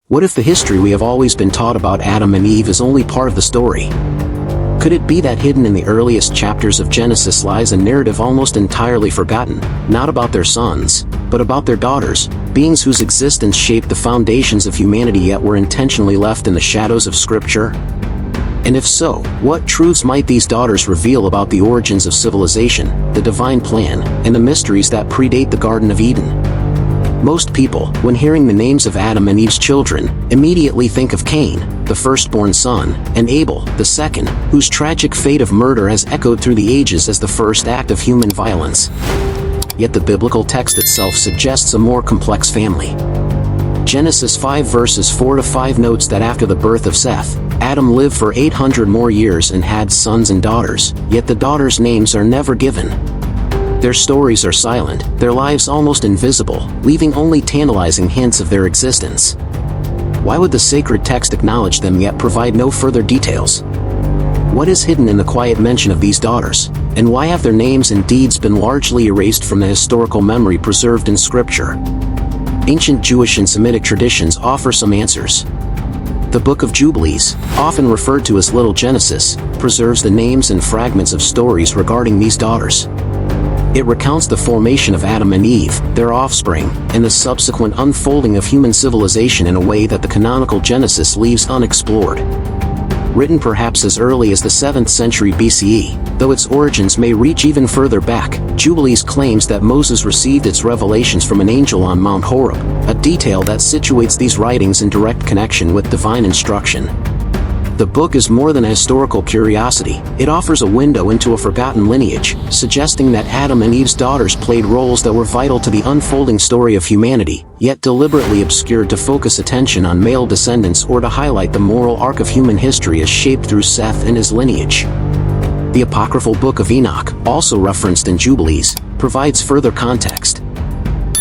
What if the history we have always been taught about Adam and Eve is only part of the story? Could it be that hidden in the earliest chapters of Genesis lies a narrative almost entirely forgotten, not about their sons, but about their daughters, beings whose existence shaped the foundations of humanity yet were intentionally left in the shadows of Scripture? And if so, what truths might these daughters reveal about the origins of civilization, the divine plan, and the mysteries that predate the Garden of Eden? Most people, when hearing the names of Adam and Eve's children, immediately think of Cain, the firstborn son, and Abel, the second, whose tragic fate of murder has echoed through the ages as the first act of human violence. Yet the biblical text itself suggests a more complex family. Genesis 5 verses 4-5 notes that after the birth of Seth, Adam lived for 800 more years and had sons and daughters, yet the daughters' names are never given. Their stories are silent, their lives almost invisible, leaving only tantalizing hints of their existence. Why would the sacred text acknowledge them yet provide no further details? What is hidden in the quiet mention of these daughters, and why have their names and deeds been largely erased from the historical memory preserved in Scripture? Ancient Jewish and Semitic traditions offer some answers. The Book of Jubilees, often referred to as Little Genesis, preserves the names and fragments of stories regarding these daughters. It recounts the formation of Adam and Eve, their offspring, and the subsequent unfolding of human civilization in a way that the canonical Genesis leaves unexplored. Written perhaps as early as the 7th century BCE, though its origins may reach even further back, Jubilees claims that Moses received its revelations from an angel on Mount Horeb, a detail that situates these writings in direct connection with divine instruction. The book is more than a historical curiosity, it offers a window into a forgotten lineage, suggesting that Adam and Eve's daughters played roles that were vital to the unfolding story of humanity, yet deliberately obscured to focus attention on male descendants or to highlight the moral arc of human history as shaped through Seth and his lineage. The apocryphal Book of Enoch, also referenced in Jubilees, provides further context.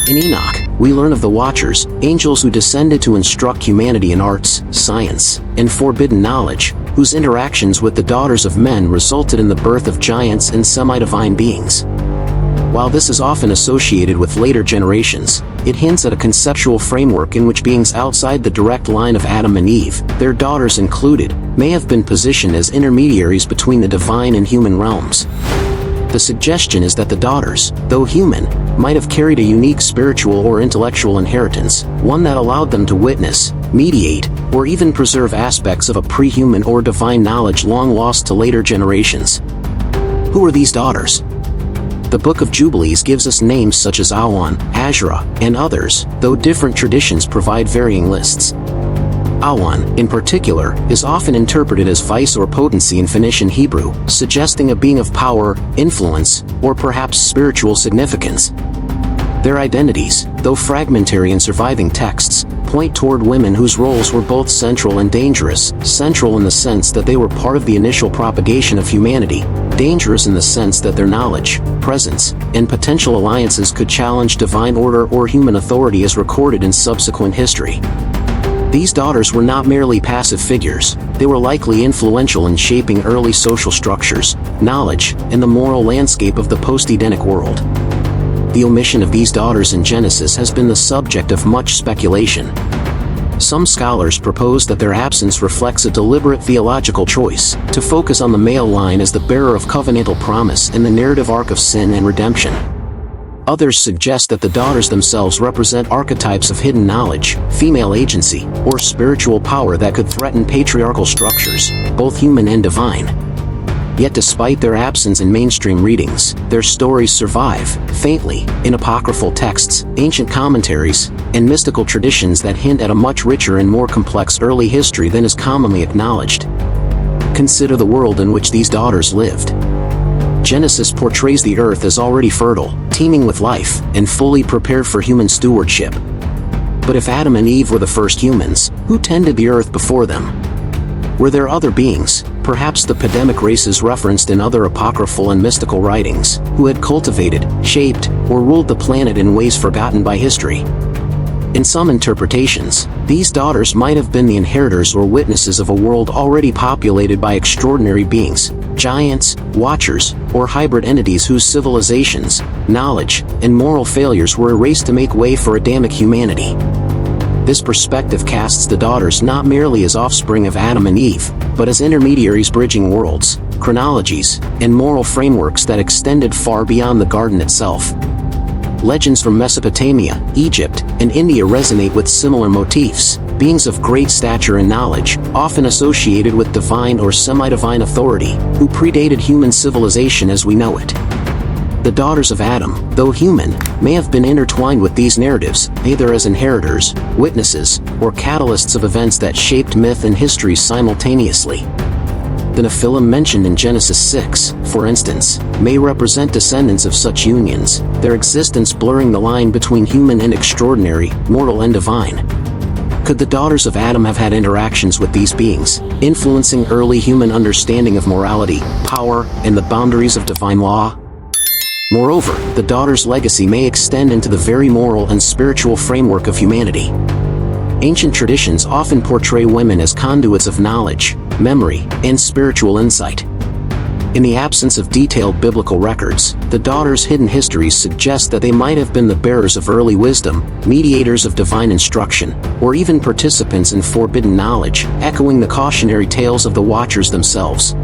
In Enoch, we learn of the Watchers, angels who descended to instruct humanity in arts, science, and forbidden knowledge, whose interactions with the daughters of men resulted in the birth of giants and semi-divine beings. While this is often associated with later generations, it hints at a conceptual framework in which beings outside the direct line of Adam and Eve, their daughters included, may have been positioned as intermediaries between the divine and human realms. The suggestion is that the daughters, though human, might have carried a unique spiritual or intellectual inheritance, one that allowed them to witness, mediate, or even preserve aspects of a pre-human or divine knowledge long lost to later generations. Who are these daughters? The Book of Jubilees gives us names such as Avan, Azura, and others, though different traditions provide varying lists. Avan, in particular, is often interpreted as vice or potency in Phoenician Hebrew, suggesting a being of power, influence, or perhaps spiritual significance. Their identities, though fragmentary in surviving texts, point toward women whose roles were both central and dangerous, central in the sense that they were part of the initial propagation of humanity, dangerous in the sense that their knowledge, presence, and potential alliances could challenge divine order or human authority as recorded in subsequent history. These daughters were not merely passive figures, they were likely influential in shaping early social structures, knowledge, and the moral landscape of the post-Edenic world. The omission of these daughters in Genesis has been the subject of much speculation. Some scholars propose that their absence reflects a deliberate theological choice, to focus on the male line as the bearer of covenantal promise in the narrative arc of sin and redemption. Others suggest that the daughters themselves represent archetypes of hidden knowledge, female agency, or spiritual power that could threaten patriarchal structures, both human and divine. Yet despite their absence in mainstream readings, their stories survive, faintly, in apocryphal texts, ancient commentaries, and mystical traditions that hint at a much richer and more complex early history than is commonly acknowledged. Consider the world in which these daughters lived. Genesis portrays the earth as already fertile, teeming with life, and fully prepared for human stewardship. But if Adam and Eve were the first humans, who tended the earth before them? Were there other beings, perhaps the Pedemic races referenced in other apocryphal and mystical writings, who had cultivated, shaped, or ruled the planet in ways forgotten by history? In some interpretations, these daughters might have been the inheritors or witnesses of a world already populated by extraordinary beings, giants, watchers, or hybrid entities whose civilizations, knowledge, and moral failures were erased to make way for Adamic humanity. This perspective casts the daughters not merely as offspring of Adam and Eve, but as intermediaries bridging worlds, chronologies, and moral frameworks that extended far beyond the garden itself. Legends from Mesopotamia, Egypt, and India resonate with similar motifs, beings of great stature and knowledge, often associated with divine or semi-divine authority, who predated human civilization as we know it. The daughters of Adam, though human, may have been intertwined with these narratives, either as inheritors, witnesses, or catalysts of events that shaped myth and history simultaneously. The Nephilim mentioned in Genesis 6, for instance, may represent descendants of such unions, their existence blurring the line between human and extraordinary, mortal and divine. Could the daughters of Adam have had interactions with these beings, influencing early human understanding of morality, power, and the boundaries of divine law? Moreover, the daughters' legacy may extend into the very moral and spiritual framework of humanity. Ancient traditions often portray women as conduits of knowledge, memory, and spiritual insight. In the absence of detailed biblical records, the daughters' hidden histories suggest that they might have been the bearers of early wisdom, mediators of divine instruction, or even participants in forbidden knowledge, echoing the cautionary tales of the Watchers themselves.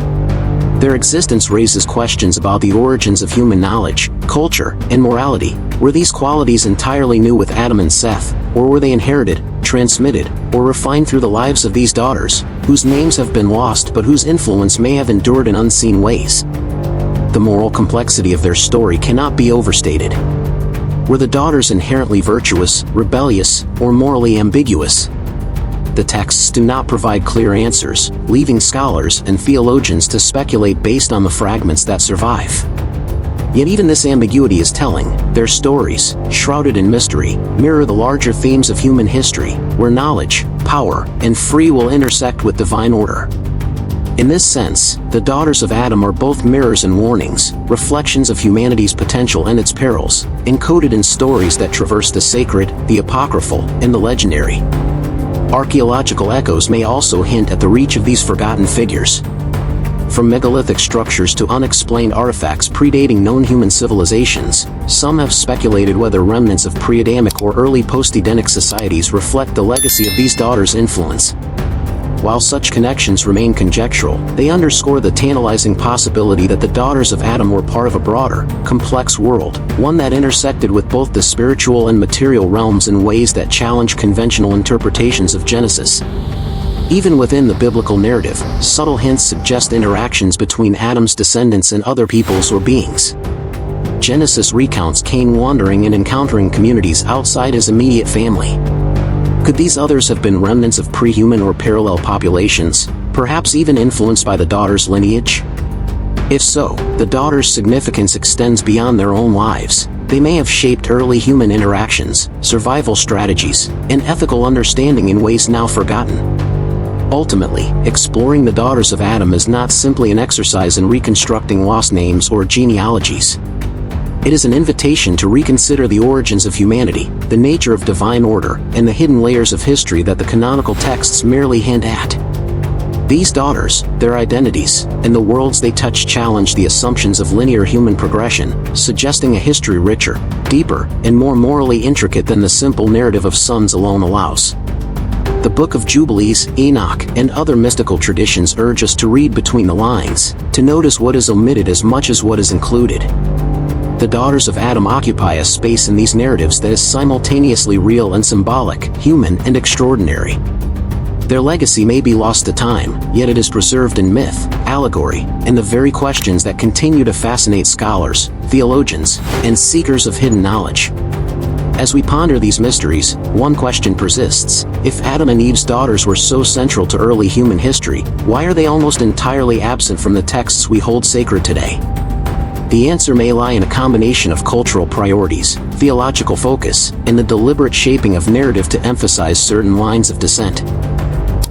Their existence raises questions about the origins of human knowledge, culture, and morality. Were these qualities entirely new with Adam and Seth, or were they inherited, transmitted, or refined through the lives of these daughters, whose names have been lost but whose influence may have endured in unseen ways? The moral complexity of their story cannot be overstated. Were the daughters inherently virtuous, rebellious, or morally ambiguous? The texts do not provide clear answers, leaving scholars and theologians to speculate based on the fragments that survive. Yet even this ambiguity is telling. Their stories, shrouded in mystery, mirror the larger themes of human history, where knowledge, power, and free will intersect with divine order. In this sense, the daughters of Adam are both mirrors and warnings, reflections of humanity's potential and its perils, encoded in stories that traverse the sacred, the apocryphal, and the legendary. Archaeological echoes may also hint at the reach of these forgotten figures. From megalithic structures to unexplained artifacts predating known human civilizations, some have speculated whether remnants of pre-Adamic or early post-Edenic societies reflect the legacy of these daughters' influence. While such connections remain conjectural, they underscore the tantalizing possibility that the daughters of Adam were part of a broader, complex world, one that intersected with both the spiritual and material realms in ways that challenge conventional interpretations of Genesis. Even within the biblical narrative, subtle hints suggest interactions between Adam's descendants and other peoples or beings. Genesis recounts Cain wandering and encountering communities outside his immediate family. Could these others have been remnants of pre-human or parallel populations, perhaps even influenced by the daughters' lineage? If so, the daughters' significance extends beyond their own lives. They may have shaped early human interactions, survival strategies, and ethical understanding in ways now forgotten. Ultimately, exploring the daughters of Adam is not simply an exercise in reconstructing lost names or genealogies. It is an invitation to reconsider the origins of humanity, the nature of divine order, and the hidden layers of history that the canonical texts merely hint at. These daughters, their identities, and the worlds they touch challenge the assumptions of linear human progression, suggesting a history richer, deeper, and more morally intricate than the simple narrative of sons alone allows. The Book of Jubilees, Enoch, and other mystical traditions urge us to read between the lines, to notice what is omitted as much as what is included. The daughters of Adam occupy a space in these narratives that is simultaneously real and symbolic, human and extraordinary. Their legacy may be lost to time, yet it is preserved in myth, allegory, and the very questions that continue to fascinate scholars, theologians, and seekers of hidden knowledge. As we ponder these mysteries, one question persists. If Adam and Eve's daughters were so central to early human history, why are they almost entirely absent from the texts we hold sacred today? The answer may lie in a combination of cultural priorities, theological focus, and the deliberate shaping of narrative to emphasize certain lines of descent.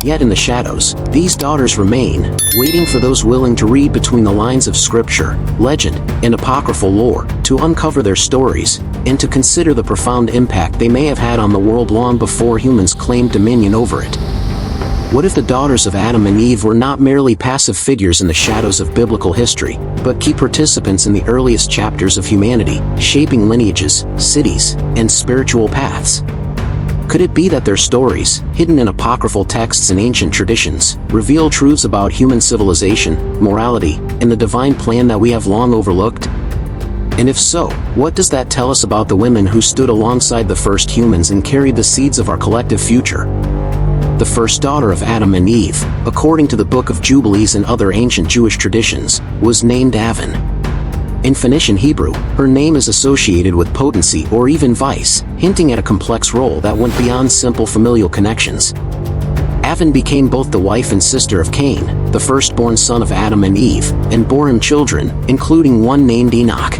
Yet in the shadows, these daughters remain, waiting for those willing to read between the lines of scripture, legend, and apocryphal lore, to uncover their stories, and to consider the profound impact they may have had on the world long before humans claimed dominion over it. What if the daughters of Adam and Eve were not merely passive figures in the shadows of biblical history, but key participants in the earliest chapters of humanity, shaping lineages, cities, and spiritual paths? Could it be that their stories, hidden in apocryphal texts and ancient traditions, reveal truths about human civilization, morality, and the divine plan that we have long overlooked? And if so, what does that tell us about the women who stood alongside the first humans and carried the seeds of our collective future? The first daughter of Adam and Eve, according to the Book of Jubilees and other ancient Jewish traditions, was named Avan. In Phoenician Hebrew, her name is associated with potency or even vice, hinting at a complex role that went beyond simple familial connections. Avan became both the wife and sister of Cain, the firstborn son of Adam and Eve, and bore him children, including one named Enoch.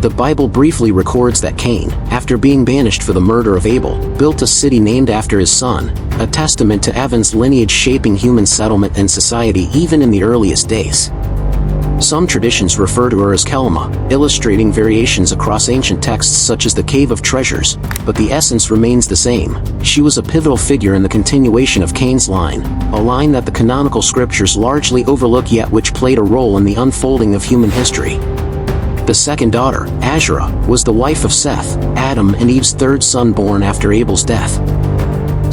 The Bible briefly records that Cain, after being banished for the murder of Abel, built a city named after his son, a testament to Avan's lineage shaping human settlement and society even in the earliest days. Some traditions refer to her as Kelma, illustrating variations across ancient texts such as the Cave of Treasures, but the essence remains the same. She was a pivotal figure in the continuation of Cain's line, a line that the canonical scriptures largely overlook yet which played a role in the unfolding of human history. The second daughter, Azura, was the wife of Seth, Adam and Eve's third son born after Abel's death.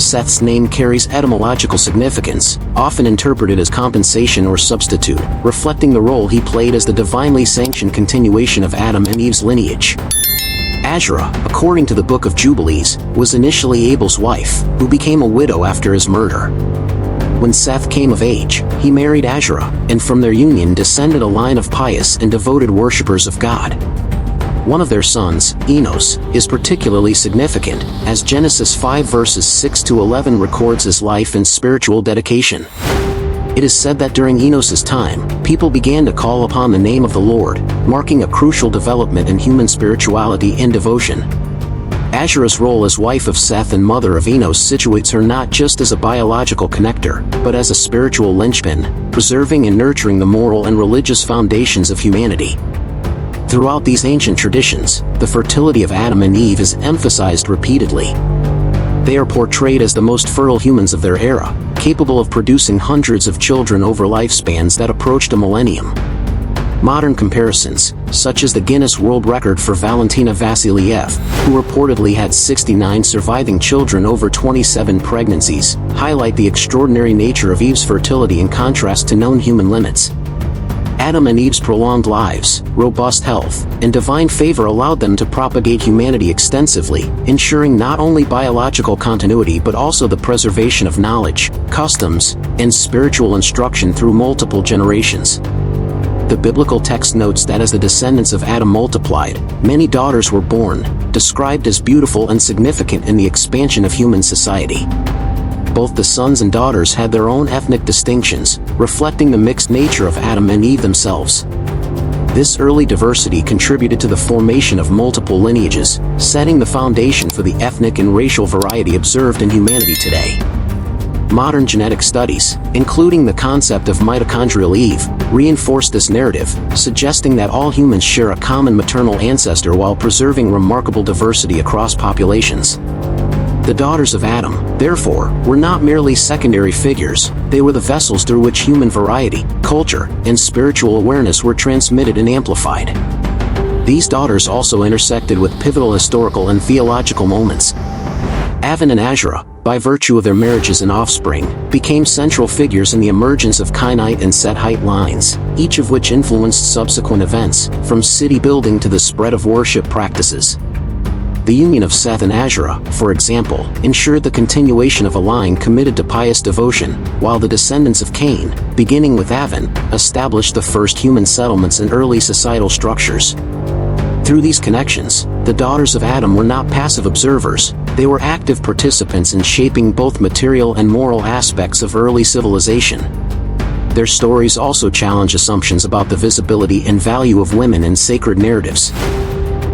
Seth's name carries etymological significance, often interpreted as compensation or substitute, reflecting the role he played as the divinely sanctioned continuation of Adam and Eve's lineage. Azura, according to the Book of Jubilees, was initially Abel's wife, who became a widow after his murder. When Seth came of age, he married Azura, and from their union descended a line of pious and devoted worshippers of God. One of their sons, Enosh, is particularly significant, as Genesis 5 verses 6 to 11 records his life and spiritual dedication. It is said that during Enosh's time, people began to call upon the name of the Lord, marking a crucial development in human spirituality and devotion. Azura's role as wife of Seth and mother of Enosh situates her not just as a biological connector, but as a spiritual linchpin, preserving and nurturing the moral and religious foundations of humanity. Throughout these ancient traditions, the fertility of Adam and Eve is emphasized repeatedly. They are portrayed as the most fertile humans of their era, capable of producing hundreds of children over lifespans that approached a millennium. Modern comparisons, such as the Guinness World Record for Valentina Vassiliev, who reportedly had 69 surviving children over 27 pregnancies, highlight the extraordinary nature of Eve's fertility in contrast to known human limits. Adam and Eve's prolonged lives, robust health, and divine favor allowed them to propagate humanity extensively, ensuring not only biological continuity but also the preservation of knowledge, customs, and spiritual instruction through multiple generations. The biblical text notes that as the descendants of Adam multiplied, many daughters were born, described as beautiful and significant in the expansion of human society. Both the sons and daughters had their own ethnic distinctions, reflecting the mixed nature of Adam and Eve themselves. This early diversity contributed to the formation of multiple lineages, setting the foundation for the ethnic and racial variety observed in humanity today. Modern genetic studies, including the concept of mitochondrial Eve, reinforce this narrative, suggesting that all humans share a common maternal ancestor while preserving remarkable diversity across populations. The daughters of Adam, therefore, were not merely secondary figures, they were the vessels through which human variety, culture, and spiritual awareness were transmitted and amplified. These daughters also intersected with pivotal historical and theological moments. Avan and Azura, by virtue of their marriages and offspring, became central figures in the emergence of Cainite and Sethite lines, each of which influenced subsequent events, from city building to the spread of worship practices. The union of Seth and Azura, for example, ensured the continuation of a line committed to pious devotion, while the descendants of Cain, beginning with Avan, established the first human settlements and early societal structures. Through these connections, the daughters of Adam were not passive observers, they were active participants in shaping both material and moral aspects of early civilization. Their stories also challenge assumptions about the visibility and value of women in sacred narratives.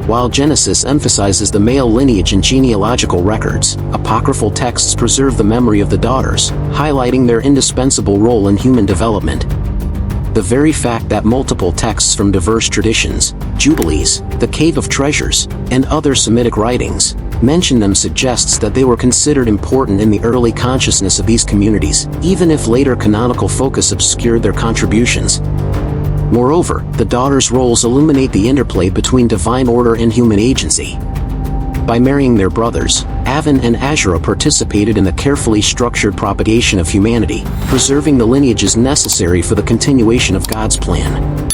While Genesis emphasizes the male lineage in genealogical records, apocryphal texts preserve the memory of the daughters, highlighting their indispensable role in human development. The very fact that multiple texts from diverse traditions, Jubilees, the Cave of Treasures, and other Semitic writings, mention them suggests that they were considered important in the early consciousness of these communities, even if later canonical focus obscured their contributions. Moreover, the daughters' roles illuminate the interplay between divine order and human agency. By marrying their brothers, Avan and Azura participated in the carefully structured propagation of humanity, preserving the lineages necessary for the continuation of God's plan.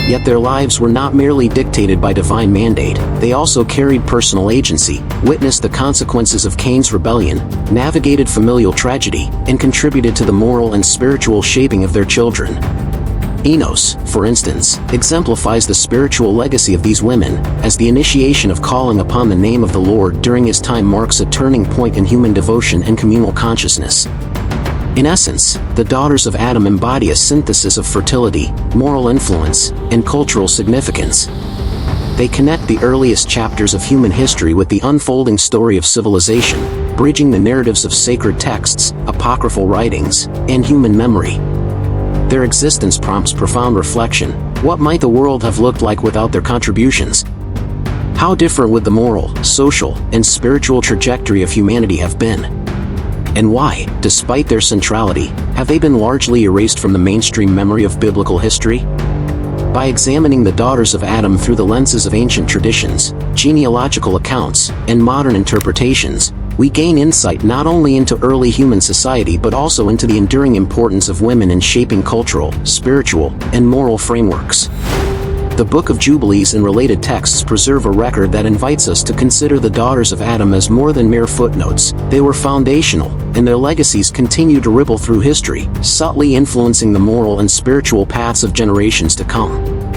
Yet their lives were not merely dictated by divine mandate, they also carried personal agency, witnessed the consequences of Cain's rebellion, navigated familial tragedy, and contributed to the moral and spiritual shaping of their children. Enosh, for instance, exemplifies the spiritual legacy of these women, as the initiation of calling upon the name of the Lord during his time marks a turning point in human devotion and communal consciousness. In essence, the daughters of Adam embody a synthesis of fertility, moral influence, and cultural significance. They connect the earliest chapters of human history with the unfolding story of civilization, bridging the narratives of sacred texts, apocryphal writings, and human memory. Their existence prompts profound reflection. What might the world have looked like without their contributions? How different would the moral, social, and spiritual trajectory of humanity have been? And why, despite their centrality, have they been largely erased from the mainstream memory of biblical history? By examining the daughters of Adam through the lenses of ancient traditions, genealogical accounts, and modern interpretations, we gain insight not only into early human society but also into the enduring importance of women in shaping cultural, spiritual, and moral frameworks. The Book of Jubilees and related texts preserve a record that invites us to consider the daughters of Adam as more than mere footnotes. They were foundational, and their legacies continue to ripple through history, subtly influencing the moral and spiritual paths of generations to come.